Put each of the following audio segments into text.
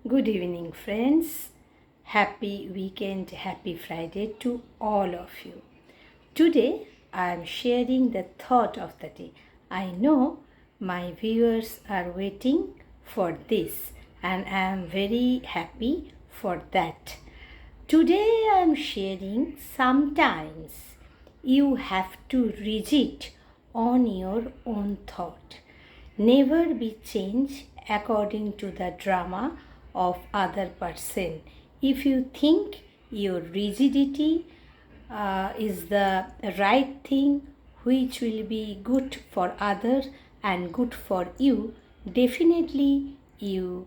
Good evening, friends. Happy weekend, happy Friday to all of you. Today, I am sharing the thought of the day. I know my viewers are waiting for this, and I am very happy for that. Today, I am sharing sometimes you have to rigid on your own thought. Never be changed according to the drama of other person. If you think your rigidity is the right thing which will be good for others and good for you, definitely you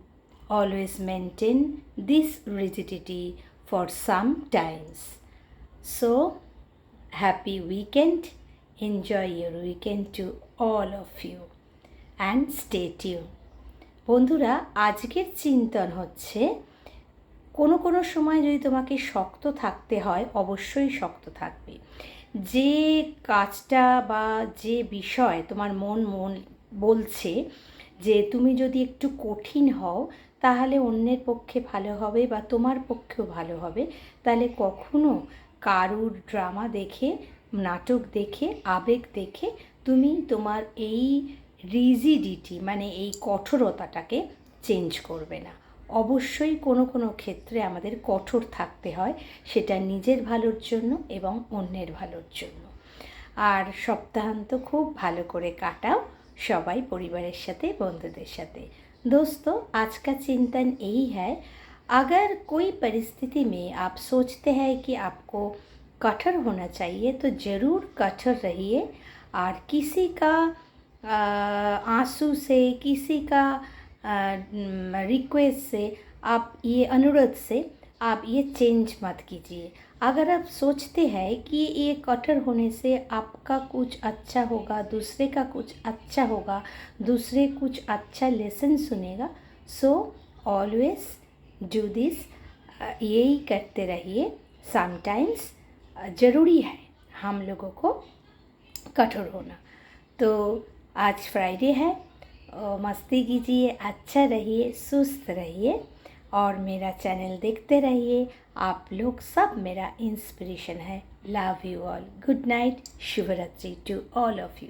always maintain this rigidity for some times. So happy weekend. Enjoy your weekend to all of you and stay tuned. বন্ধুরা, আজকের চিন্তন হচ্ছে কোনো কোনো সময় যদি তোমাকে শক্ত থাকতে হয় অবশ্যই শক্ত থাকবে। যে কাজটা বা যে বিষয় তোমার মন বলছে যে তুমি যদি একটু কঠিন হও তাহলে অন্যের পক্ষে ভালো হবে বা তোমার পক্ষেও ভালো হবে, তাহলে কখনো কারুর ড্রামা দেখে, নাটক দেখে, আবেগ দেখে তুমি তোমার এই রিজিডিটি মানে এই কঠোরতাটাকে চেঞ্জ করবে না। অবশ্যই কোনো কোনো ক্ষেত্রে আমাদের কঠোর থাকতে হয়, সেটা নিজের ভালোর জন্য এবং অন্যের ভালোর জন্য। আর সপ্তাহান্ত খুব ভালো করে কাটাও সবাই परिवार साथे बंधुদের साथे। दोस्तों, आज का चिंतन यही है, अगर कोई परिस्थिति में आप सोचते हैं कि आपको कठोर होना चाहिए तो ज़रूर कठोर रहिए। और किसी का आंसू से, किसी का रिक्वेस्ट से, आप ये अनुरोध से आप ये चेंज मत कीजिए। अगर आप सोचते हैं कि ये कठोर होने से आपका कुछ अच्छा होगा, दूसरे का कुछ अच्छा होगा, दूसरे कुछ अच्छा लेसन सुनेगा, सो ऑलवेज डू दिस। यही करते रहिए। समटाइम्स ज़रूरी है हम लोगों को कठोर होना। तो आज फ्राइडे है, मस्ती कीजिए, अच्छा रहिए, सुस्त रहिए और मेरा चैनल देखते रहिए। आप लोग सब मेरा इंस्पिरेशन है। Love you all. Good night, शुभ रात्रि टू ऑल ऑफ यू।